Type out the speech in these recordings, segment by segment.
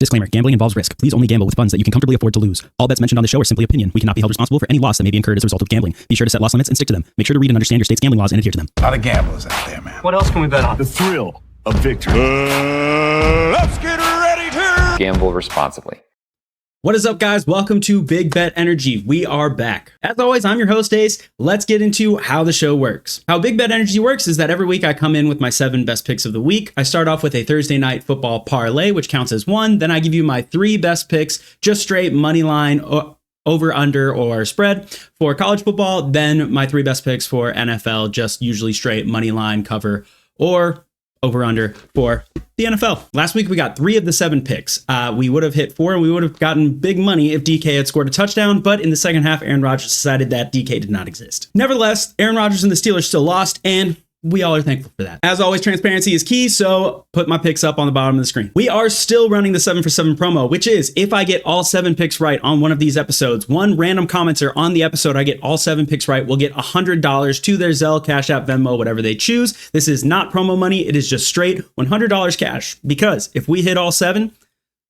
Disclaimer, gambling involves risk. Please only gamble with funds that you can comfortably afford to lose. All bets mentioned on the show are simply opinion. We cannot be held responsible for any loss that may be incurred as a result of gambling. Be sure to set loss limits and stick to them. Make sure to read and understand your state's gambling laws and adhere to them. A lot of gamblers out there, man. What else can we bet on? The thrill of victory. Let's get ready to gamble responsibly. What is up, guys? Welcome to Big Bet Energy. We are back. As always, I'm your host, Ace. Let's get into how the show works. How Big Bet Energy works is that every week I come in with my 7 best picks of the week. I start off with a Thursday night football parlay, which counts as 1. Then I give you my 3 best picks, just straight money line, over, under, or spread for college football. Then my 3 best picks for NFL, just usually straight money line, cover, or over, under for the NFL. Last week, we got 3 of the 7 picks. We would have hit 4 and we would have gotten big money if DK had scored a touchdown, but in the second half, Aaron Rodgers decided that DK did not exist. Nevertheless, Aaron Rodgers and the Steelers still lost, and we all are thankful for that. As always, transparency is key, so put my picks up on the bottom of the screen. We are still running the 7 for 7 promo, which is if I get all 7 picks right on one of these episodes, one random commenter on the episode, I get all 7 picks right, will get $100 to their Zelle, Cash App, Venmo, whatever they choose. This is not promo money. It is just straight $100 cash, because if we hit all 7,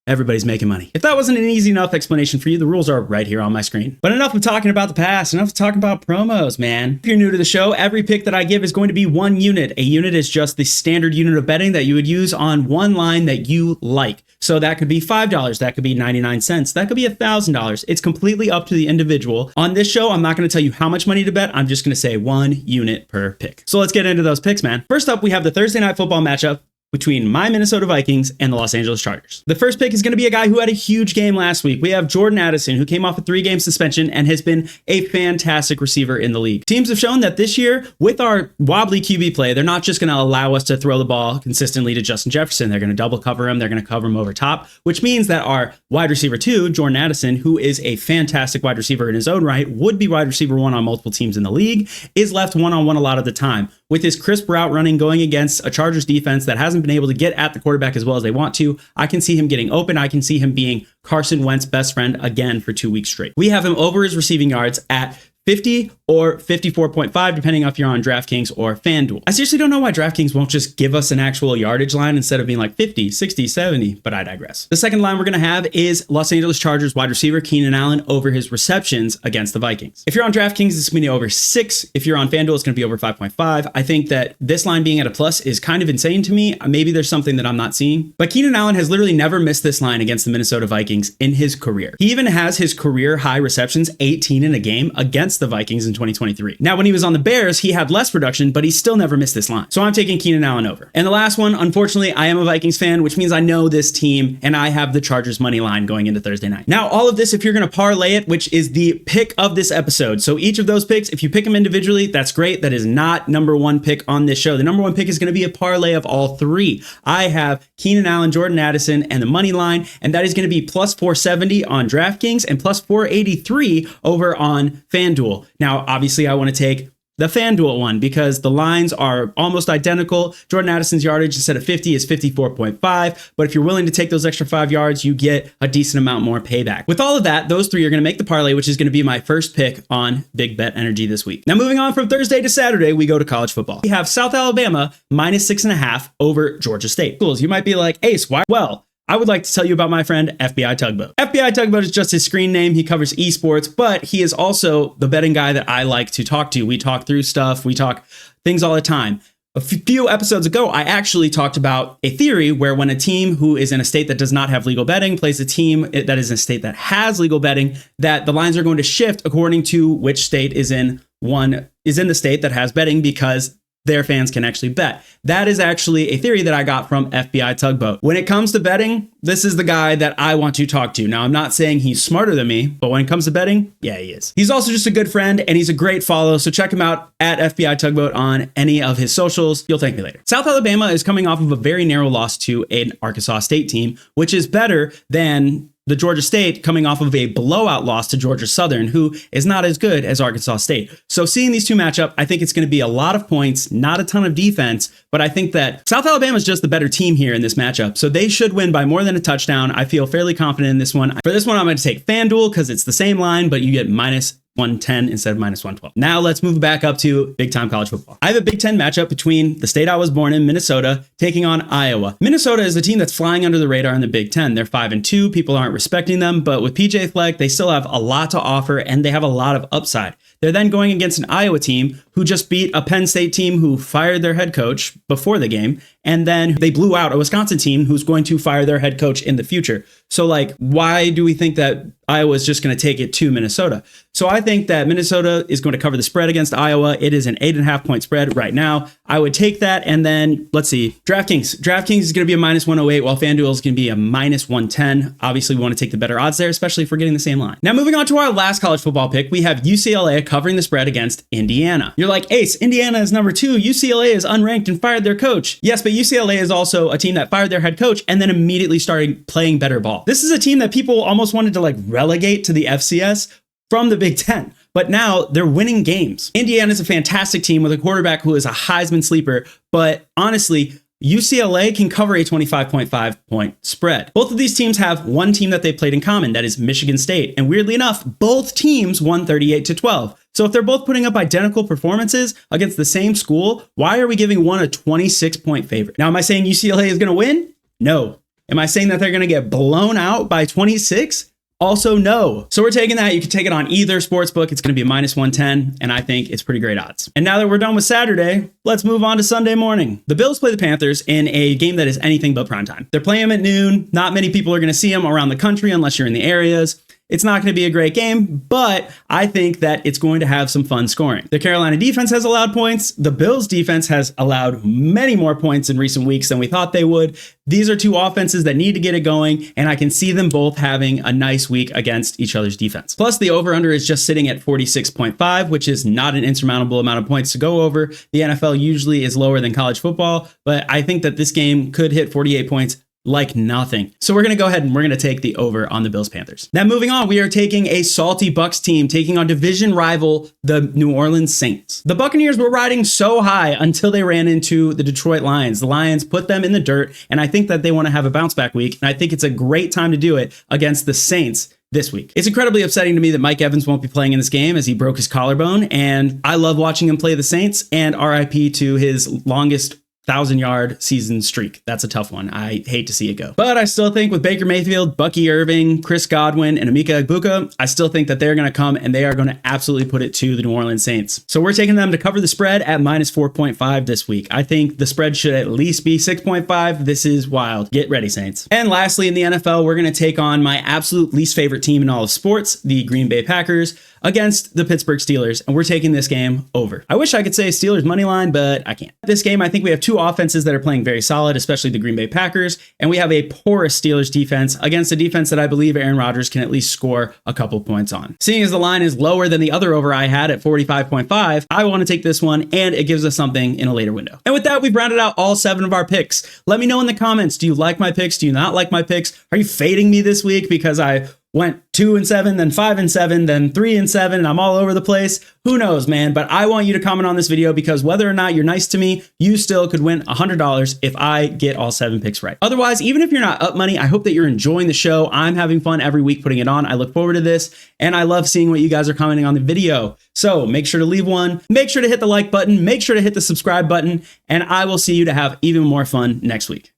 everybody's making money. If that wasn't an easy enough explanation for you, the rules are right here on my screen. But enough of talking about the past, enough of talking about promos, man. If you're new to the show, every pick that I give is going to be 1 unit. A unit is just the standard unit of betting that you would use on one line that you like. So that could be $5, that could be 99 cents, that could be $1,000. It's completely up to the individual. On this show, I'm not going to tell you how much money to bet. I'm just going to say 1 unit per pick. So let's get into those picks, man. First up, we have the Thursday night football matchup between my Minnesota Vikings and the Los Angeles Chargers. The first pick is going to be a guy who had a huge game last week. We have Jordan Addison, who came off a 3-game suspension and has been a fantastic receiver in the league. Teams have shown that this year, with our wobbly QB play, they're not just going to allow us to throw the ball consistently to Justin Jefferson. They're going to double cover him. They're going to cover him over top, which means that our wide receiver 2, Jordan Addison, who is a fantastic wide receiver in his own right, would be wide receiver 1 on multiple teams in the league, is left one-on-one a lot of the time. With his crisp route running going against a Chargers defense that hasn't been able to get at the quarterback as well as they want to, I can see him getting open. I can see him being Carson Wentz's best friend again for 2 weeks straight. We have him over his receiving yards at 50 or 54.5, depending on if you're on Draftkings or FanDuel. I seriously don't know why Draftkings won't just give us an actual yardage line instead of being like 50, 60, 70, but I digress. The second line we're going to have is Los Angeles Chargers wide receiver Keenan Allen over his receptions against the Vikings. If you're on Draftkings, it's going to be over 6. If you're on FanDuel, it's going to be over 5.5. I think that this line being at a plus is kind of insane to me. Maybe there's something that I'm not seeing, but Keenan Allen has literally never missed this line against the Minnesota Vikings in his career. He even has his career high receptions, 18 in a game against the Vikings in 2023. Now, when he was on the Bears, he had less production, but he still never missed this line. So I'm taking Keenan Allen over. And the last one, unfortunately, I am a Vikings fan, which means I know this team and I have the Chargers money line going into Thursday night. Now, all of this, if you're going to parlay it, which is the pick of this episode. So each of those picks, if you pick them individually, that's great. That is not number 1 pick on this show. The number 1 pick is going to be a parlay of all 3. I have Keenan Allen, Jordan Addison, and the money line, and that is going to be plus 470 on DraftKings and plus 483 over on FanDuel. Now, obviously, I want to take the FanDuel one because the lines are almost identical. Jordan Addison's yardage instead of 50 is 54.5. But if you're willing to take those extra 5 yards, you get a decent amount more payback. With all of that, those 3 are going to make the parlay, which is going to be my first pick on Big Bet Energy this week. Now, moving on from Thursday to Saturday, we go to college football. We have South Alabama minus 6.5 over Georgia State. Schools, you might be like, Ace, why? Well, I would like to tell you about my friend FBI Tugboat. FBI Tugboat is just his screen name. He covers esports, but he is also the betting guy that I like to talk to. We talk through stuff. We talk things all the time. A few episodes ago, I actually talked about a theory where when a team who is in a state that does not have legal betting plays a team that is in a state that has legal betting, that the lines are going to shift according to which state is in the state that has betting because their fans can actually bet. That is actually a theory that I got from FBI Tugboat. When it comes to betting, this is the guy that I want to talk to. Now, I'm not saying he's smarter than me, but when it comes to betting, yeah, he is. He's also just a good friend and he's a great follow. So check him out at FBI Tugboat on any of his socials. You'll thank me later. South Alabama is coming off of a very narrow loss to an Arkansas State team, which is better than the Georgia State coming off of a blowout loss to Georgia Southern, who is not as good as Arkansas State. So seeing these two match up, I think it's going to be a lot of points, not a ton of defense, but I think that South Alabama is just the better team here in this matchup. So they should win by more than a touchdown. I feel fairly confident in this one. For this one, I'm going to take FanDuel because it's the same line, but you get minus 110 instead of minus 112. Now let's move back up to big time college football. I have a Big Ten matchup between the state I was born in, Minnesota, taking on Iowa. Minnesota is a team that's flying under the radar in the Big Ten. They're 5-2. People aren't respecting them, but with PJ Fleck, they still have a lot to offer and they have a lot of upside. They're then going against an Iowa team who just beat a Penn State team who fired their head coach before the game. And then they blew out a Wisconsin team who's going to fire their head coach in the future. So like, why do we think that Iowa is just going to take it to Minnesota? So I think that Minnesota is going to cover the spread against Iowa. It is an 8.5 point spread right now. I would take that. And then let's see, DraftKings is going to be a minus 108 while FanDuel is going to be a minus 110. Obviously we want to take the better odds there, especially if we're getting the same line. Now moving on to our last college football pick, we have UCLA covering the spread against Indiana. You're like, Ace, Indiana is number 2. UCLA is unranked and fired their coach. Yes, but UCLA is also a team that fired their head coach and then immediately started playing better ball. This is a team that people almost wanted to like relegate to the FCS from the Big Ten, but now they're winning games. Indiana is a fantastic team with a quarterback who is a Heisman sleeper, but honestly, UCLA can cover a 25.5 point spread. Both of these teams have one team that they played in common, that is Michigan State. And weirdly enough, both teams won 38-12. So if they're both putting up identical performances against the same school, why are we giving one a 26 point favorite? Now, am I saying UCLA is going to win? No. Am I saying that they're going to get blown out by 26? Also, no. So we're taking that. You can take it on either sportsbook. It's going to be a minus 110, and I think it's pretty great odds. And now that we're done with Saturday, let's move on to Sunday morning. The Bills play the Panthers in a game that is anything but primetime. They're playing them at noon. Not many people are going to see them around the country unless you're in the areas. It's not going to be a great game, but I think that it's going to have some fun scoring. The Carolina defense has allowed points. The Bills defense has allowed many more points in recent weeks than we thought they would. These are two offenses that need to get it going, and I can see them both having a nice week against each other's defense. Plus, the over-under is just sitting at 46.5, which is not an insurmountable amount of points to go over. The NFL usually is lower than college football, but I think that this game could hit 48 points like nothing. So we're going to go ahead and we're going to take the over on the Bills Panthers. Now moving on, we are taking a salty Bucs team taking on division rival, the New Orleans Saints. The Buccaneers were riding so high until they ran into the Detroit Lions. The Lions put them in the dirt, and I think that they want to have a bounce back week, and I think it's a great time to do it against the Saints this week. It's incredibly upsetting to me that Mike Evans won't be playing in this game as he broke his collarbone, and I love watching him play the Saints, and RIP to his longest 1,000-yard season streak. That's a tough one. I hate to see it go. But I still think with Baker Mayfield, Bucky Irving, Chris Godwin, and Emeka Egbuka, I still think that they're going to come and they are going to absolutely put it to the New Orleans Saints. So we're taking them to cover the spread at minus 4.5 this week. I think the spread should at least be 6.5. This is wild. Get ready, Saints. And lastly, in the NFL, we're going to take on my absolute least favorite team in all of sports, the Green Bay Packers, against the Pittsburgh Steelers, and we're taking this game over. I wish I could say Steelers money line, but I can't. This game, I think we have two offenses that are playing very solid, especially the Green Bay Packers, and we have a porous Steelers defense against a defense that I believe Aaron Rodgers can at least score a couple points on. Seeing as the line is lower than the other over I had at 45.5, I want to take this one, and it gives us something in a later window. And with that, we've rounded out all 7 of our picks. Let me know in the comments, do you like my picks? Do you not like my picks? Are you fading me this week because I went 2-7, then 5-7, then 3-7, and I'm all over the place? Who knows, man? But I want you to comment on this video because whether or not you're nice to me, you still could win $100 if I get all 7 picks right. Otherwise, even if you're not up money, I hope that you're enjoying the show. I'm having fun every week putting it on. I look forward to this, and I love seeing what you guys are commenting on the video. So make sure to leave one, make sure to hit the like button, make sure to hit the subscribe button, and I will see you to have even more fun next week.